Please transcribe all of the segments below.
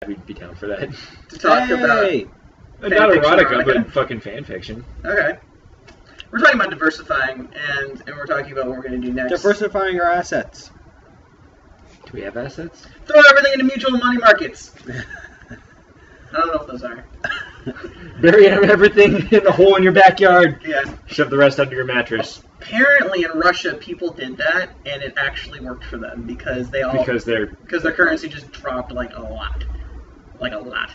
we'd be down for that. To talk about Not erotica, but fucking fan fiction. Okay. We're talking about diversifying, and we're talking about what we're going to do next. Diversifying our assets. Do we have assets? Throw everything into mutual money markets. I don't know what those are. Bury everything in a hole in your backyard. Yeah. Shove the rest under your mattress. Apparently in Russia, people did that, and it actually worked for them because their currency just dropped like a lot.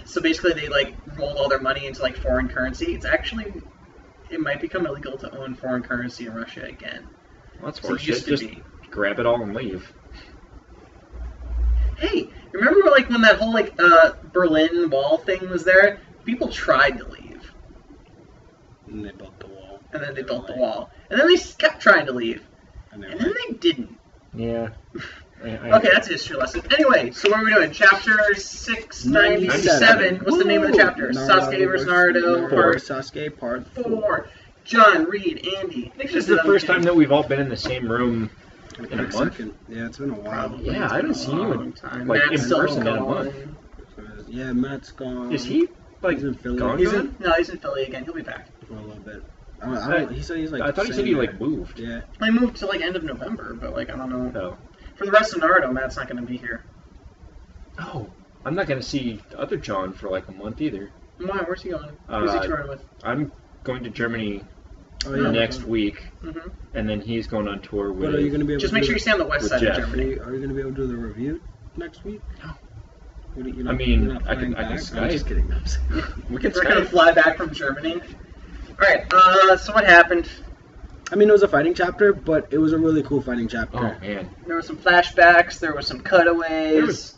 So basically, they like rolled all their money into like foreign currency. It might become illegal to own foreign currency in Russia again. Well, that's horseshit. Just grab it all and leave. Hey, remember like when that whole like Berlin Wall thing was there? People tried to leave. And they built the wall. And then they built the wall. And then they kept trying to leave. And then they didn't. Yeah. Okay, that's a history lesson. Anyway, so what are we doing? Chapter 697. What's the name of the chapter? Sasuke vs. Naruto. Sasuke Part 4. John, Reed, Andy. I think this is the first time that we've all been in the same room in a month. Yeah, it's been a while. Yeah, I haven't seen you in person in a month. Yeah, Matt's gone. Is he in Philly? No, he's in Philly again. He'll be back. For a little bit. He said he's like. I thought he said he like moved. Yeah. I moved to like end of November, but like I don't know. No. For the rest of Naruto, Matt's not going to be here. Oh, I'm not going to see other John for like a month either. Why? Where's he going? Who's he touring with? I'm going to Germany next week, and then he's going on tour with. But are you going to be able just make sure you stay on the west side of Germany. Are you going to be able to do the review next week? No. I can Skype. I'm just kidding. We're going to fly back from Germany. All right. So what happened? I mean, it was a fighting chapter, but it was a really cool fighting chapter. Oh, man. There were some flashbacks. There were some cutaways. There was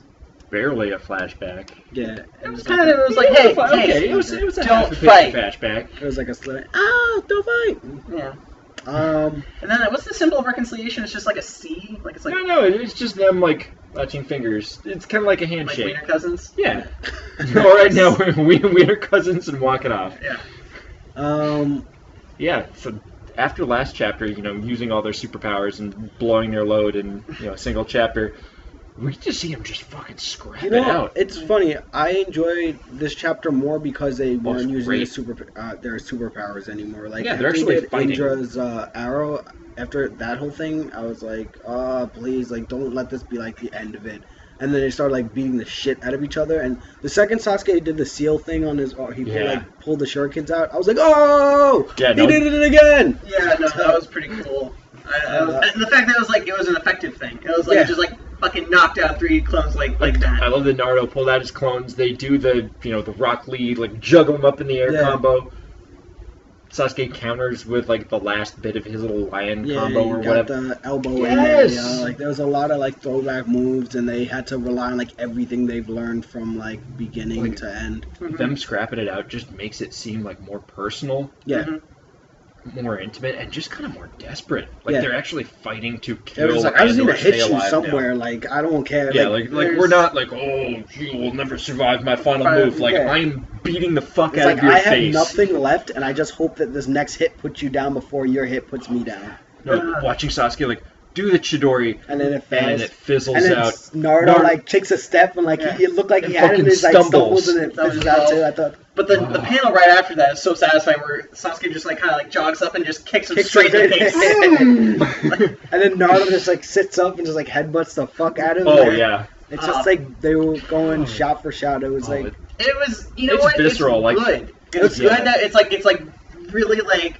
barely a flashback. Yeah. It was kind of, it was like, hey, it was a don't fight. Flashback. It was like a slur. Ah, don't fight. Yeah. And then what's the symbol of reconciliation? It's just like a C? Like it's like No, it's just them, like, touching fingers. It's kind of like a handshake. Like wiener cousins? Yeah. All right, now we're cousins and walk it off. Yeah. Yeah, so after last chapter, using all their superpowers and blowing their load in, a single chapter, we just see them just fucking scrap it out. It's funny. I enjoyed this chapter more because they weren't using their superpowers anymore. Like, they're actually fighting. Indra's arrow, after that whole thing, I was like, oh, please, like, don't let this be, like, the end of it. And then they started, like, beating the shit out of each other. And the second Sasuke did the seal thing on his... pulled the shurikens out. I was like, oh! Yeah, he did it again! Yeah, no, that was pretty cool. And the fact that it was an effective thing. It was, like, just, like, fucking knocked out 3 clones like that. I love that Naruto pulled out his clones. They do the, the Rock Lee, like, juggle them up in the air combo. Sasuke counters with, like, the last bit of his little lion combo or whatever. The elbow in there. Yeah, like, there was a lot of, like, throwback moves, and they had to rely on, like, everything they've learned from, like, beginning to end. Them scrapping it out just makes it seem, like, more personal. Yeah. More intimate, and just kind of more desperate. Like, they're actually fighting to kill. It was like, I just need to hit you somewhere. Now. Like, I don't care. Yeah, like we're not like, oh, you will never survive my final move. Like, I'm beating the fuck out of your face. I have nothing left, and I just hope that this next hit puts you down before your hit puts me down. No, watching Sasuke, like, do the Chidori, and then it fizzles out. Naruto, like, takes a step, and, like, he looked like he had it in his, like, stumbles, and it fizzles out, too, I thought. But the panel right after that is so satisfying, where Sasuke just, like, kind of, like, jogs up and just kicks him straight in the face. And then Naruto just, like, sits up and just, like, headbutts the fuck out of him. Oh, yeah. It's just, like, they were going shot for shot. It was, like... It was, what? Visceral, it's good. It's good that it's, like, really, like,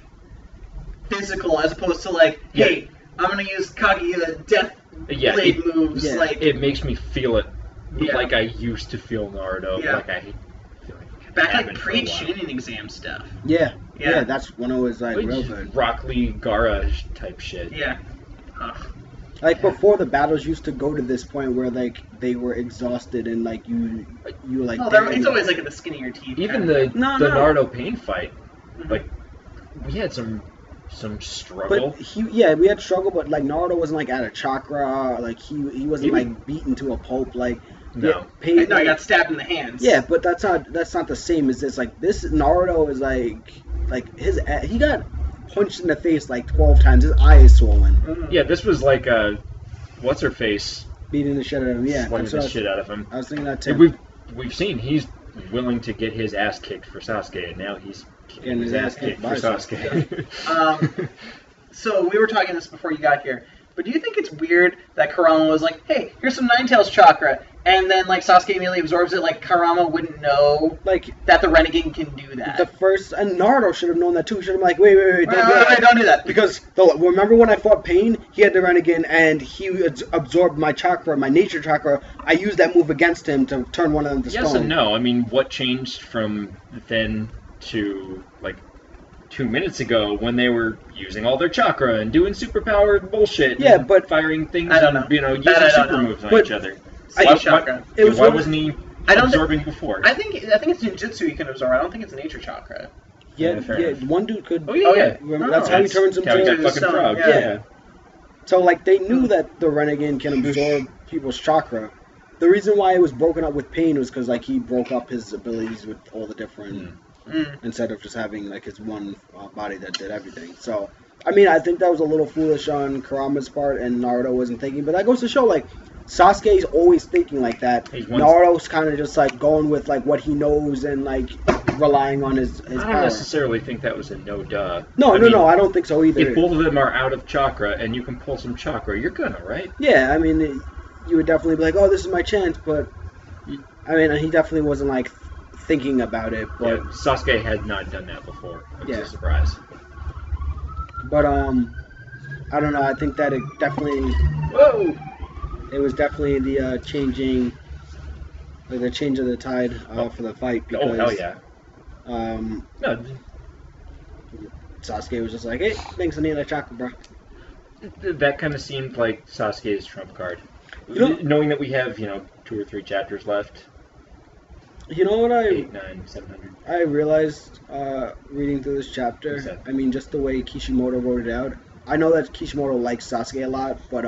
physical, as opposed to, like, hey... I'm gonna use Kaguya death blade moves. Yeah. Like it makes me feel it like I used to feel Naruto. Yeah. Like I feel like back like pre-Chunin exam stuff. Yeah, that's when it was like real good. Rock Lee Gaara type shit. Yeah. Like before the battles used to go to this point where like they were exhausted and like you like. Oh, it's always like at the skin of your teeth. Even the Naruto pain fight, like we had some struggle. But we had struggle, but like Naruto wasn't like out of chakra, like he wasn't like beaten to a pulp, like no, he got stabbed in the hands. Yeah, but that's not the same as this. Like this Naruto is like he got punched in the face like 12 times. His eye is swollen. Mm-hmm. Yeah, this was like what's her face beating the shit out of him. Yeah, swinging the shit out of him. I was thinking that too. we've seen he's willing to get his ass kicked for Sasuke, and now he's getting his ass kicked for Sasuke. So we were talking this before you got here, but do you think it's weird that Kurama was like, hey, here's some Nine-Tails chakra, and then like Sasuke immediately absorbs it, like Kurama wouldn't know that the Renegade can do that? And Naruto should have known that too. He should have been like, wait, don't do that. Because remember when I fought Pain, he had the Renegade, and he absorbed my chakra, my nature chakra. I used that move against him to turn one of them to stone. Yes and no. I mean, what changed from then to like 2 minutes ago when they were using all their chakra and doing superpowered bullshit? Yeah, but firing things, I don't know. And using super moves on each other. Why wasn't he absorbing before? I think it's ninjutsu he can absorb. I don't think it's nature chakra. Yeah, one dude could. Oh yeah. That's how he turns into a fucking frog. Yeah. So like they knew that the Renegade can absorb people's chakra. The reason why it was broken up with Pain was because like he broke up his abilities with all the different. Instead of just having like his one body that did everything. So, I mean, I think that was a little foolish on Kurama's part, and Naruto wasn't thinking. But that goes to show, like, Sasuke's always thinking like that. Naruto's kind of just like going with like what he knows and like relying on his power. I don't necessarily think that was a no-duh. No, I don't think so either. If both of them are out of chakra and you can pull some chakra, you're gonna, right? Yeah, I mean, you would definitely be like, oh, this is my chance, but I mean, he definitely wasn't like thinking about it, but Sasuke had not done that before. It was a surprise. But I don't know. I think that it definitely. It was definitely the changing, like the change of the tide for the fight. Because, hell yeah. No. Sasuke was just like, hey, thanks, I need that chakra, bro. That kind of seemed like Sasuke's trump card. Knowing that we have 2 or 3 chapters left. You know what 8, 9, 700. I realized reading through this chapter. I mean, just the way Kishimoto wrote it out. I know that Kishimoto likes Sasuke a lot, but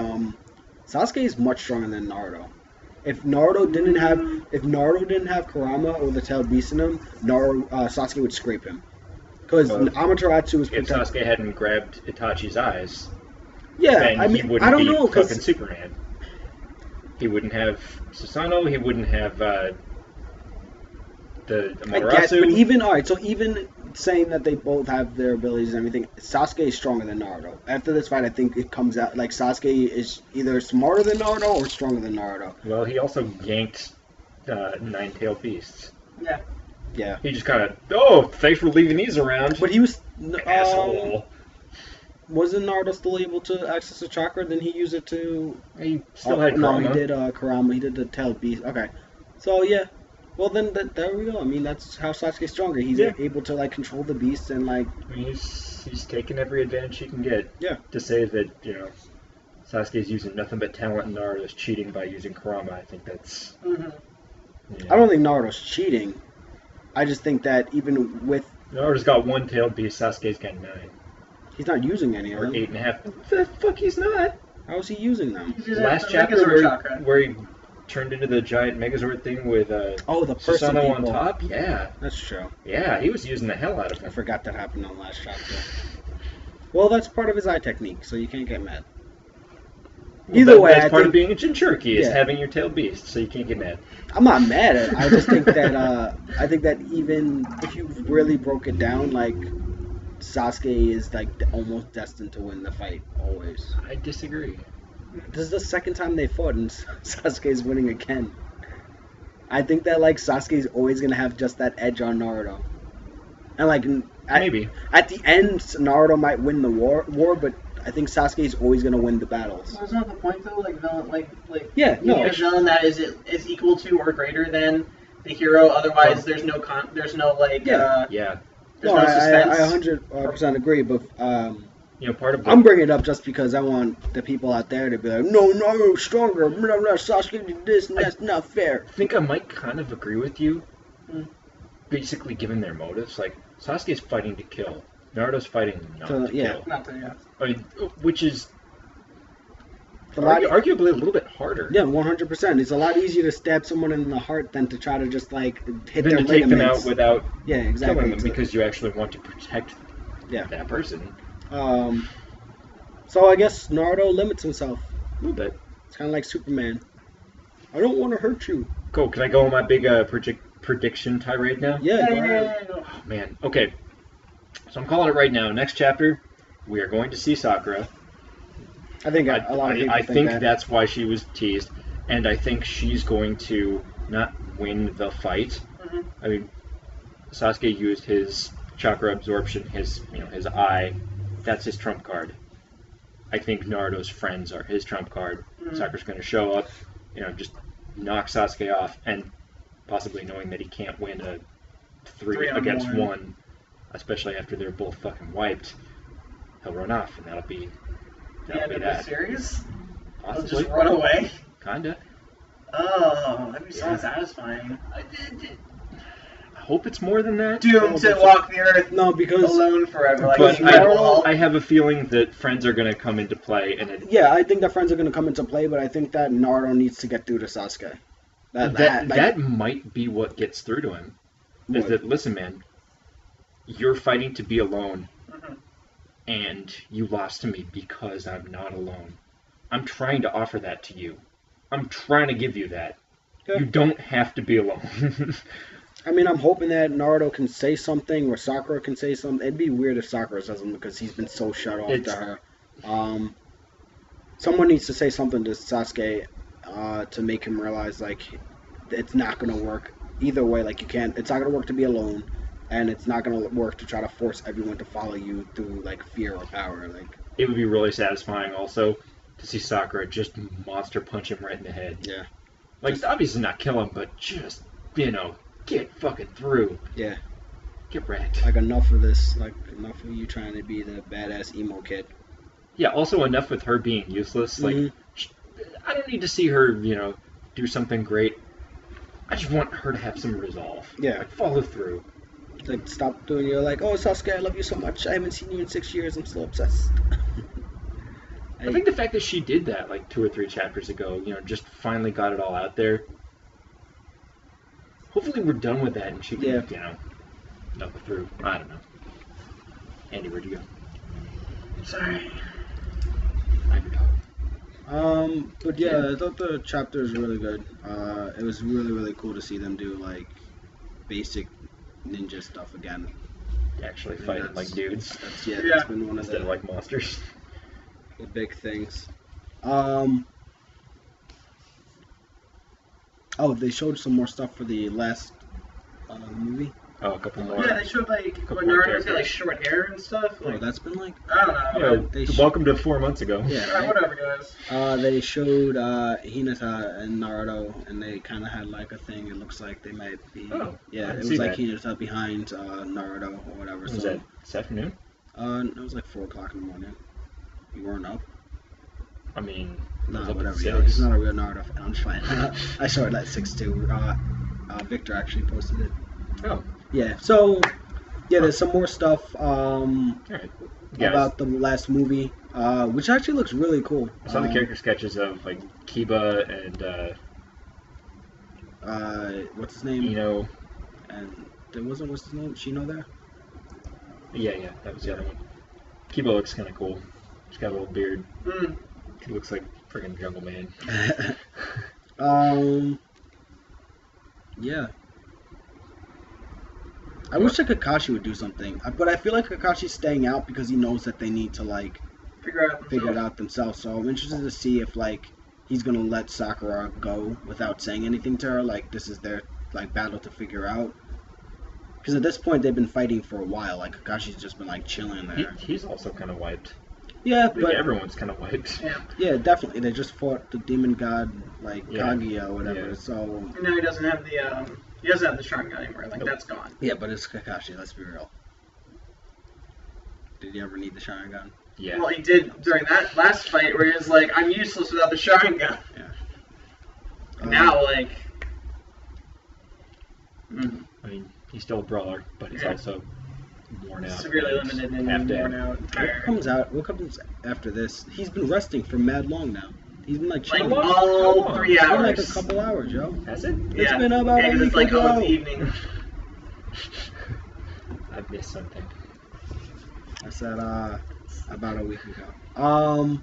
Sasuke is much stronger than Naruto. If Naruto didn't have Kurama or the tail beast in him, Sasuke would scrape him. Because Amaterasu was protected. If Sasuke hadn't grabbed Itachi's eyes, yeah, I mean, I don't know, because fucking Superman. He wouldn't have Susanoo. He wouldn't have the Amaterasu. I guess, but even saying that they both have their abilities and everything, Sasuke is stronger than Naruto. After this fight, I think it comes out like Sasuke is either smarter than Naruto or stronger than Naruto. Well, he also yanked Nine-Tailed Beasts. Yeah. Yeah. He just kind of, thanks for leaving these around. But he was asshole. Wasn't Naruto still able to access the chakra? Then he used it to. He still had Kurama. No, he did Kurama. He did the tailed beast. Okay. So yeah. Well then, there we go. I mean, that's how Sasuke's stronger. He's able to like control the beast and like. I mean, he's taking every advantage he can get. Yeah. To say that Sasuke's using nothing but talent and Naruto's cheating by using Kurama, I think that's. Mm-hmm. I don't think Naruto's cheating. I just think that even with. Naruto's got 1 tailed beast. Sasuke's got 9. He's not using any of them. Or 8.5. The fuck, he's not. How is he using them? Last chapter where he turned into the giant Megazord thing with the person Susanoo on top. Yeah, that's true. Yeah, he was using the hell out of him. I forgot that happened on the last chapter. Well, that's part of his eye technique, so you can't get mad. Either way, that's part of being a Jinchuriki is having your tailed beast, so you can't get mad. I'm not mad at it. I just think that even if you really broke it down, like Sasuke is like almost destined to win the fight always. I disagree. This is the second time they fought, and Sasuke's winning again. I think that like Sasuke's always gonna have just that edge on Naruto, and like maybe at the end Naruto might win the war, but I think Sasuke's always gonna win the battles. That's not the point though. Like villain, like a villain that is equal to or greater than the hero. Otherwise, there's no There's no like. There's no suspense. I 100% agree, but part of I'm bringing it up just because I want the people out there to be like, no, Naruto's stronger. Sasuke did this, and that's not fair. I think I might kind of agree with you. Basically, given their motives, like Sasuke's fighting to kill, Naruto's fighting not to kill. Not to, yeah. I mean, which is arguably a little bit harder. Yeah, 100%. It's a lot easier to stab someone in the heart than to try to just like hit their ligaments. Take them out without killing them because you actually want to protect that person. So I guess Naruto limits himself. A little bit. It's kind of like Superman. I don't want to hurt you, Cool. Can I go on my big prediction tirade now? Yeah. Oh, man. Okay. So I'm calling it right now. Next chapter, we are going to see Sakura. I think a lot of people think that. That's why she was teased, and I think she's going to not win the fight. Mm-hmm. I mean, Sasuke used his chakra absorption, his eye. That's his trump card. I think Naruto's friends are his trump card. Mm-hmm. Sakura's going to show up, just knock Sasuke off, and possibly knowing that he can't win a 3 against 1, especially after they're both fucking wiped, he'll run off, and that'll be that. Series? Possibly. He'll just run away? Kinda. Oh, that'd be so satisfying. I hope it's more than that. Doomed to walk the earth because alone forever. But I have a feeling that friends are going to come into play. Yeah, I think that friends are going to come into play, but I think that Naruto needs to get through to Sasuke. That might be what gets through to him. Is that, listen, man, you're fighting to be alone, and you lost to me because I'm not alone. I'm trying to offer that to you. I'm trying to give you that. Okay. You don't have to be alone. I mean, I'm hoping that Naruto can say something, or Sakura can say something. It'd be weird if Sakura says something because he's been so shut off to her. Someone needs to say something to Sasuke to make him realize, like, it's not going to work either way. Like, it's not going to work to be alone, and it's not going to work to try to force everyone to follow you through, like, fear or power. Like, it would be really satisfying also to see Sakura just monster punch him right in the head. Yeah. Like, obviously not kill him, but just, get fucking through. Yeah. Get wrecked. Like, enough of this. Like, enough of you trying to be the badass emo kid. Yeah, also enough with her being useless. Like, I don't need to see her, do something great. I just want her to have some resolve. Yeah. Like, follow through. Like, stop doing you're like, oh, Sasuke, I love you so much. I haven't seen you in 6 years. I'm still obsessed. I think the fact that she did that, like, 2 or 3 chapters ago, just finally got it all out there. Hopefully we're done with that and she can, knuckle through. I don't know. Andy, where'd you go? Sorry. But yeah, I thought the chapter was really good. It was really, really cool to see them do, like, basic ninja stuff again. Actually fighting like dudes. That's been one of instead of like monsters. The big things. Oh, they showed some more stuff for the last movie. Oh, a couple more. Yeah, they showed like when Naruto's got like short hair and stuff. Like, that's been like I don't know. Welcome to 4 months ago. Yeah, right? Whatever, guys. They showed Hinata and Naruto, and they kind of had like a thing. It looks like they might be. Oh, yeah, it was like Hinata behind Naruto or whatever. Was that this afternoon? It was like 4 o'clock in the morning. You weren't up. I mean, whatever. Yeah, he's not a real Naruto fan. I'm just fine. I saw it at 6 too. Victor actually posted it. Oh. Yeah. So, yeah, there's some more stuff right. about the last movie, which actually looks really cool. I saw the character sketches of like Kiba and what's his name? Ino. And there wasn't what's his name? Shino there? Yeah, that was the other one. Kiba looks kind of cool. He's got a little beard. He looks like friggin' Jungle Man. Yeah. I wish that Kakashi would do something, but I feel like Kakashi's staying out because he knows that they need to like figure it out themselves. So I'm interested to see if like he's gonna let Sakura go without saying anything to her. Like this is their like battle to figure out. Because at this point they've been fighting for a while. Like Kakashi's just been like chilling there. He's also kind of wiped. Yeah, but everyone's kind of wiped. Yeah, definitely. They just fought the demon god like Kaguya or whatever. Yeah. So no, he doesn't have the he doesn't have the Sharingan anymore. Like that's gone. Yeah, but it's Kakashi. Let's be real. Did he ever need the Sharingan? Yeah. Well, he did during that last fight where he was like, "I'm useless without the Sharingan." Yeah. Now, like. I mean, he's still a brawler, but he's also worn out. Severely limited and worn out. What comes after this? He's been resting for mad long now. He's been like chilling. Like all 3 hours. It's been like a couple hours, yo. Has it? It's been about a week it's like, ago. Oh, it's evening. I missed something. I said about a week ago. No,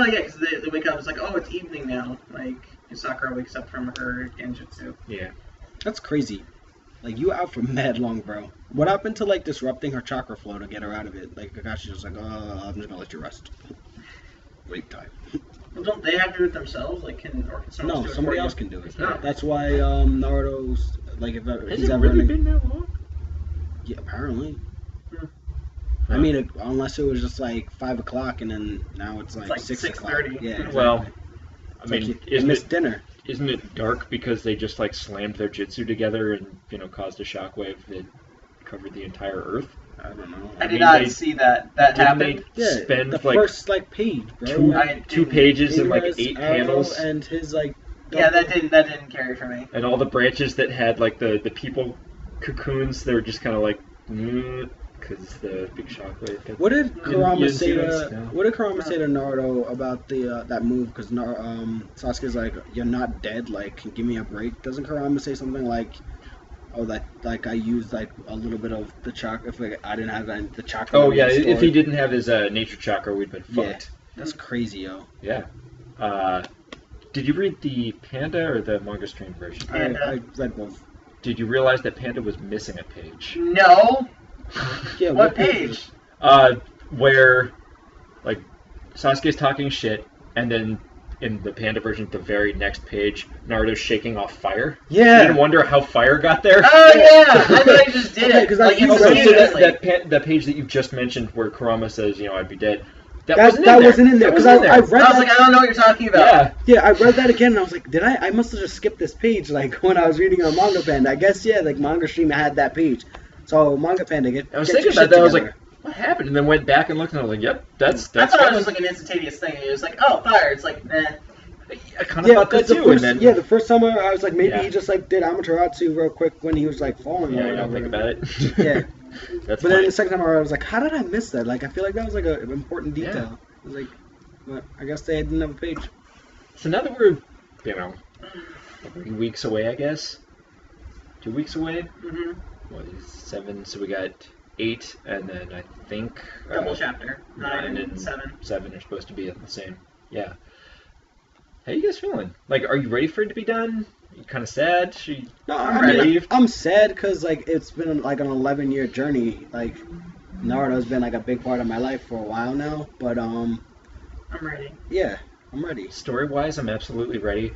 yeah, because they wake up. It's like, oh, it's evening now. Like, Sakura wakes up from her genjutsu. Yeah. That's crazy. Like, you out for mad long, bro. What happened to, like, disrupting her chakra flow to get her out of it? Like, Kakashi's just like, I'm just gonna let you rest. Wait time. Well, don't they have to do it themselves? Like, can someone do it somebody for else you? can do it. Oh. That's why Naruto's, like, if Has he's it ever... really been that long? Yeah, apparently. Hmm. I mean, unless it was just, like, 5 o'clock, and then now it's, like 6 o'clock. 6:30. Yeah, exactly. Well, I It's mean, like you missed dinner. Isn't it dark because they just, like, slammed their jutsu together and, caused a shockwave that covered the entire Earth? I don't know. I did not see that happen. They Yeah, spend, the like, first, like, page, bro. two pages and, like, Ura's 8 arrow panels. And his, like... Yeah, that didn't carry for me. And all the branches that had, like, the people cocoons, they were just kind of like, because the big shockwave. What did Kurama say see to those? No. What did Kurama say to Naruto about the that move? Because Sasuke's like, "You're not dead. Like, give me a break." Doesn't Kurama say something like, "Oh, that like I used like a little bit of the chakra. If like, I didn't have the chakra." Oh yeah, if he didn't have his nature chakra, we'd been Yeah, fucked. that's crazy, yo. Yeah. Did you read the Panda or the manga stream version? I read both. Did you realize that Panda was missing a page? No. Yeah, What page? Where, like, Sasuke's talking shit, and then in the Panda version, the very next page, Naruto's shaking off fire. Yeah. You didn't wonder how fire got there? Oh yeah, I thought I just did it. Okay, Like, so instantaneously. that page that you just mentioned where Kurama says, I'd be dead. That wasn't in there because I read I was that. like, I don't know what you're talking about. Yeah. Yeah, I read that again and I was like, I must have just skipped this page like when I was reading on Manga Panda. I guess like Manga Stream had that page. So Manga Panda I was thinking about that. I was like, what happened? And then went back and looked and I was like, yep, that's I thought fine. it was like an instantaneous thing. It was like, oh, fire. It's like, eh. I kind of thought that too. The first time I was like, maybe he just like did Amaterasu real quick when he was like falling. Yeah, I don't think about it. Yeah. That's but fine. then the second time I was like, how did I miss that? Like, I feel like that was like an important detail. Yeah. I was like, but I guess they didn't have a page. So now that we're, 3 weeks away, I guess. 2 weeks away. Mm-hmm. What is 7? So we got 8, and then I think Double chapter. 9 and 7. 7 are supposed to be the same. Yeah. How you guys feeling? Like, are you ready for it to be done? Are you kind of sad? No, I'm I'm sad because like it's been like an 11-year journey. Like Naruto's been like a big part of my life for a while now. But I'm ready. Yeah, I'm ready. Story-wise, I'm absolutely ready.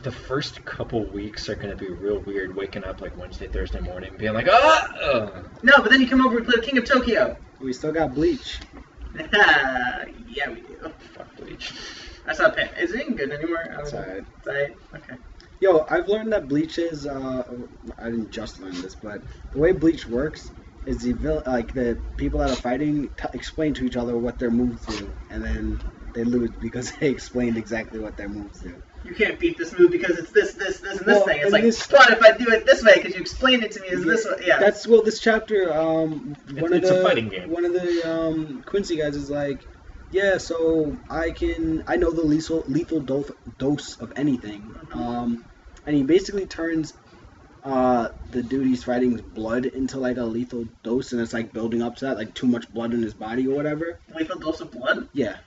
The first couple weeks are going to be real weird, waking up like Wednesday, Thursday morning, being like, No, but then you come over and play King of Tokyo. We still got Bleach. Yeah, we do. Fuck Bleach. That's not bad. Is it even good anymore? It's alright. It's alright? Okay. Yo, I've learned that Bleach is, I didn't just learn this, but the way Bleach works is the people that are fighting explain to each other what their moves do, and then they lose because they explained exactly what their moves do. You can't beat this move because it's this, and this thing. It's like, this, but if I do it this way, because you explained it to me as this way, yeah. That's, this chapter, It's a fighting game. One of the Quincy guys is like, yeah, so I know the lethal dose of anything. And he basically turns the dude he's fighting's blood into like a lethal dose, and it's like building up to that, like too much blood in his body or whatever. Lethal dose of blood? Yeah.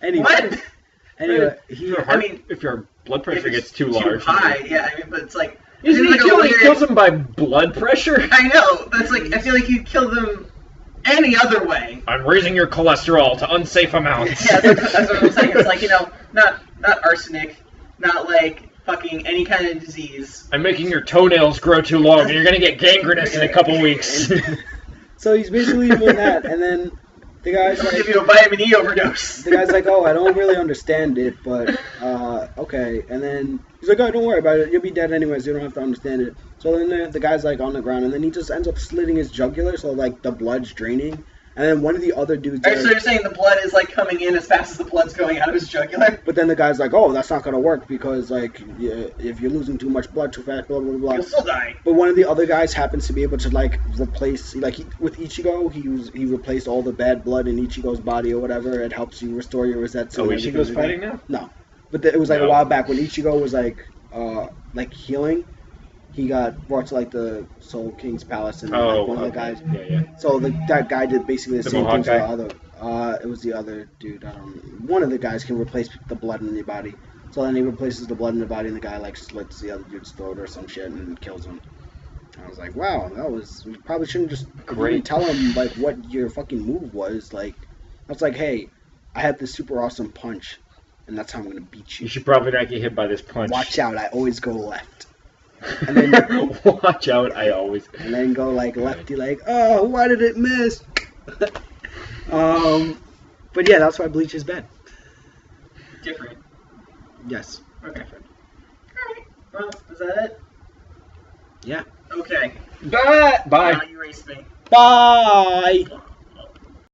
Anyway. What? Anyway, if your blood pressure gets too large. Too high, yeah, but it's like... He kills him by blood pressure? I know. That's like, I feel like you'd kill them any other way. I'm raising your cholesterol to unsafe amounts. Yeah, that's what I'm saying. It's like, not arsenic, not like fucking any kind of disease. I'm making your toenails grow too long, and you're gonna get gangrenous in a couple weeks. So he's basically doing that, and then the guy's like, give you a vitamin E overdose. The guy's like, oh, I don't really understand it, but okay. And then he's like, oh, don't worry about it. You'll be dead anyways. You don't have to understand it. So then the guy's like on the ground, and then he just ends up slitting his jugular, so like the blood's draining. And then one of the other dudes... Alright, so you're saying the blood is like coming in as fast as the blood's going out of his jugular? But then the guy's like, oh, that's not going to work because, like, if you're losing too much blood too fast, blah, blah, blah. You'll still die. But one of the other guys happens to be able to, like, replace... Like, with Ichigo, he replaced all the bad blood in Ichigo's body or whatever. It helps you restore your Resetsu. Oh, Ichigo's fighting now? No. But it was, like, a while back when Ichigo was, like healing. He got brought to like the Soul King's palace, and one of the guys. Yeah. So that guy did basically the same thing to the It was the other dude. I don't. One of the guys can replace the blood in the body. So then he replaces the blood in the body, and the guy like slits the other dude's throat or some shit and kills him. I was like, wow, that was. You probably shouldn't just really tell him like what your fucking move was. Like, I was like, hey, I have this super awesome punch, and that's how I'm gonna beat you. You should probably not get hit by this punch. Watch out! I always go left. And then watch out! I always. And then go like lefty, like, oh, why did it miss? But yeah, that's why Bleach is bad. Different. Yes. Okay. Alright. Well, is that it? Yeah. Okay. Bye. Now you race me. Bye.